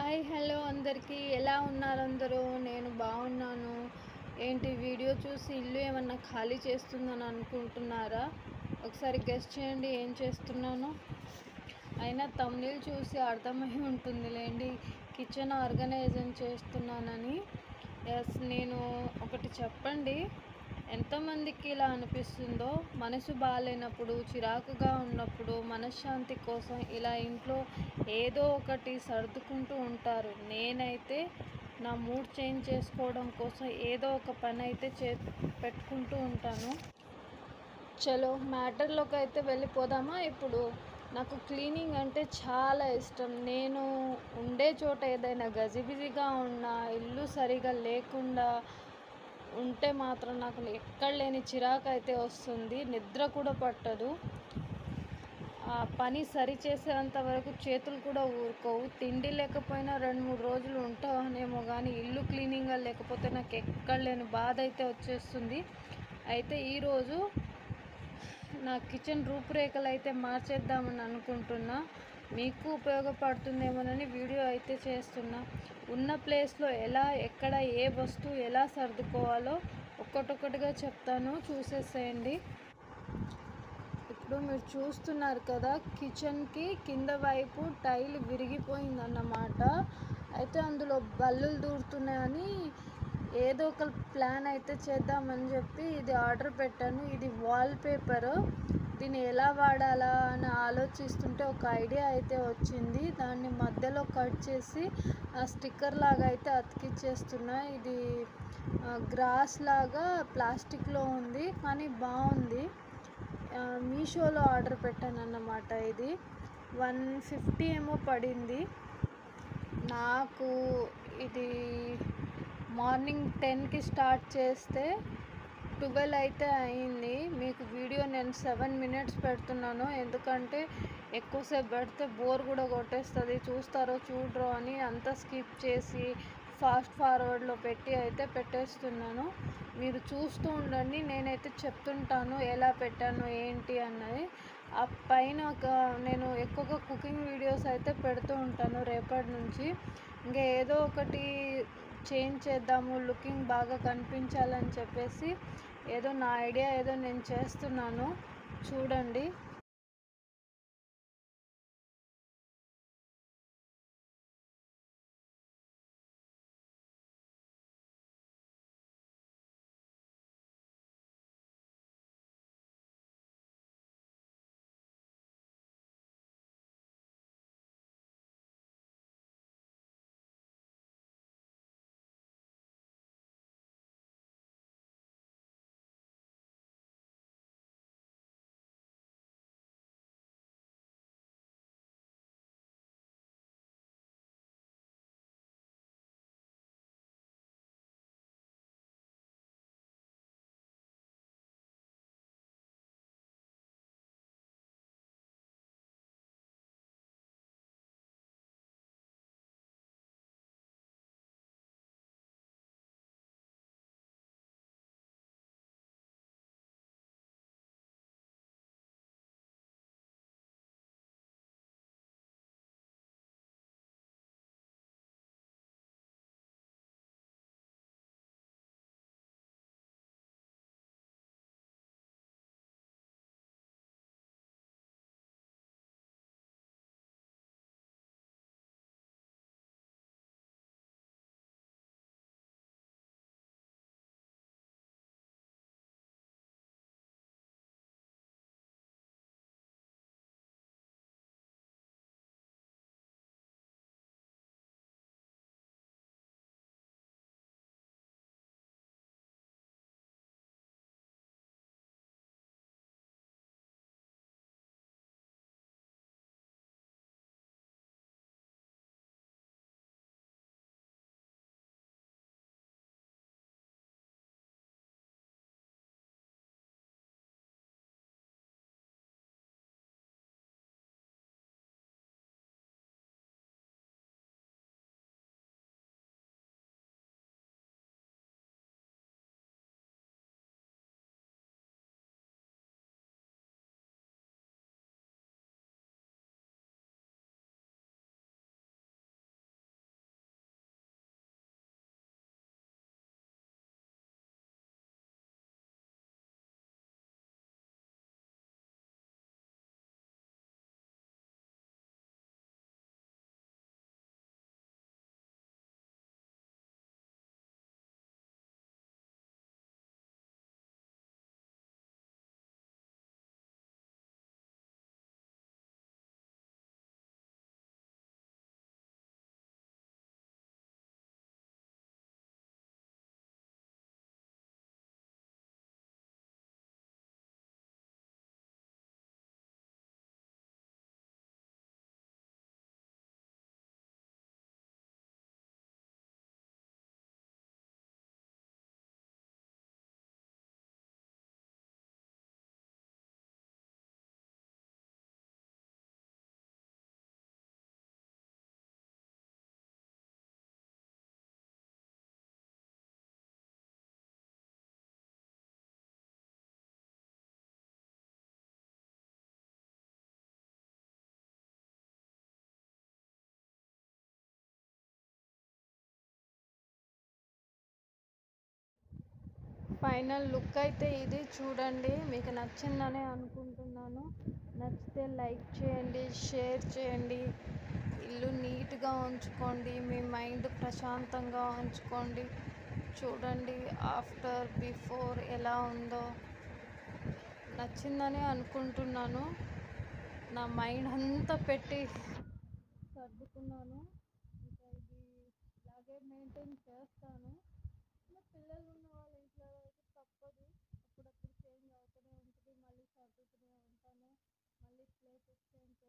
Hi hello అందరికీ ఎలా ఉన్నారు అందరూ? నేను బాగున్నాను. ఏంటి వీడియో చూసి ఇల్లు ఏమన్నా ఖాళీ చేస్తుందని అనుకుంటున్నారా? ఒకసారి గెస్ చేయండి ఏం చేస్తున్నాను. అయినా థంబ్నెయిల్ చూసి అర్థమై ఉంటుందిలేండి, కిచెన్ ఆర్గనైజింగ్ చేస్తున్నానని. ఎస్, నేను ఒకటి చెప్పండి, ఎంతమందికి ఇలా అనిపిస్తుందో? మనసు బాగాలేనప్పుడు, చిరాకుగా ఉన్నప్పుడు, మనశ్శాంతి కోసం ఇలా ఇంట్లో ఏదో ఒకటి సర్దుకుంటూ ఉంటారు. నేనైతే నా మూడ్ చేంజ్ చేసుకోవడం కోసం ఏదో ఒక పని అయితే పెట్టుకుంటూ ఉంటాను. చలో మ్యాటర్లోకి అయితే వెళ్ళిపోదామా ఇప్పుడు. నాకు క్లీనింగ్ అంటే చాలా ఇష్టం. నేను ఉండే చోట ఏదైనా గజిబిజిగా ఉన్నా, ఇల్లు సరిగా లేకుండా ఉంటే మాత్రం నాకు ఎక్కడ లేని చిరాకు అయితే వస్తుంది. నిద్ర కూడా పట్టదు. ఆ పని సరి చేసేంత వరకు చేతులు కూడా ఊరుకోవు. తిండి లేకపోయినా 2-3 రోజులు ఉంటానేమో కానీ ఇల్లు క్లీనింగ్గా లేకపోతే నాకు ఎక్కడ లేని బాధ అయితే వచ్చేస్తుంది. అయితే ఈరోజు నా కిచెన్ రూపురేఖలు అయితే మార్చేద్దామని అనుకుంటున్నా. మీకు ఉపయోగపడుతుందేమోనని వీడియో అయితే చేస్తున్నా. ఉన్న ప్లేస్లో ఎలా, ఎక్కడ, ఏ వస్తువు ఎలా సర్దుకోవాలో ఒక్కొక్కటిగా చెప్తాను, చూసేసేయండి. ఇప్పుడు మీరు చూస్తున్నారు కదా, కిచెన్కి కింద వైపు టైల్ విరిగిపోయిందన్నమాట. అయితే అందులో బల్లులు దూరుతున్నాయని ఏదో ఒక ప్లాన్ అయితే చేద్దామని చెప్పి ఇది ఆర్డర్ పెట్టాను. ఇది వాల్ పేపర్. దీన్ని ఎలా వాడాలా అని ఆలోచిస్తుంటే ఒక ఐడియా అయితే వచ్చింది. దాన్ని మధ్యలో కట్ చేసి స్టిక్కర్ లాగా అయితే అతికిచ్చేస్తున్నా. ఇది గ్రాస్ లాగా ప్లాస్టిక్లో ఉంది కానీ బాగుంది. మీషోలో ఆర్డర్ పెట్టాను అన్నమాట. ఇది 150 ఏమో పడింది నాకు. ఇది మార్నింగ్ 10కి స్టార్ట్ చేస్తే 12 అయితే అయింది. మీకు వీడియో నేను 7 మినిట్స్ పెడుతున్నాను, ఎందుకంటే ఎక్కువసేపు పెడితే బోర్ కూడా కొట్టేస్తుంది. చూస్తారో చూడరో అని అంతా స్కిప్ చేసి ఫాస్ట్ ఫార్వర్డ్లో పెట్టి అయితే పెట్టేస్తున్నాను. మీరు చూస్తూ ఉండండి, నేనైతే చెప్తుంటాను ఎలా పెట్టాను ఏంటి అన్నది. ఆ పైన నేను ఎక్కువగా కుకింగ్ వీడియోస్ అయితే పెడుతూ ఉంటాను రేపటి నుంచి. ఇంకా ఏదో ఒకటి చేంజ్ చేద్దాము, లుకింగ్ బాగా కనిపించాలని చెప్పేసి ఏదో నా ఐడియా ఏదో నేను చేస్తున్నాను, చూడండి. ఫైనల్ లుక్ అయితే ఇది చూడండి. మీకు నచ్చిందని అనుకుంటున్నాను. నచ్చితే లైక్ చేయండి, షేర్ చేయండి. ఇల్లు నీట్గా ఉంచుకోండి, మీ మైండ్ ప్రశాంతంగా ఉంచుకోండి. చూడండి ఆఫ్టర్ బిఫోర్ ఎలా ఉందో. నచ్చిందని అనుకుంటున్నాను. నా మైండ్ అంతా పెట్టి సర్దుకున్నాను. ఇంకా ఇది ఇలాగే మెయింటైన్ చేస్తాను. ఇంకా పిల్లలు ఉన్న వాళ్ళ ఇంట్లో అయితే తప్పదు, అప్పుడప్పుడు చేంజ్ అవుతూనే ఉంటుంది. మళ్ళీ సర్దుతూనే ఉంటాను, మళ్ళీ ప్లేసెస్ చేంజ్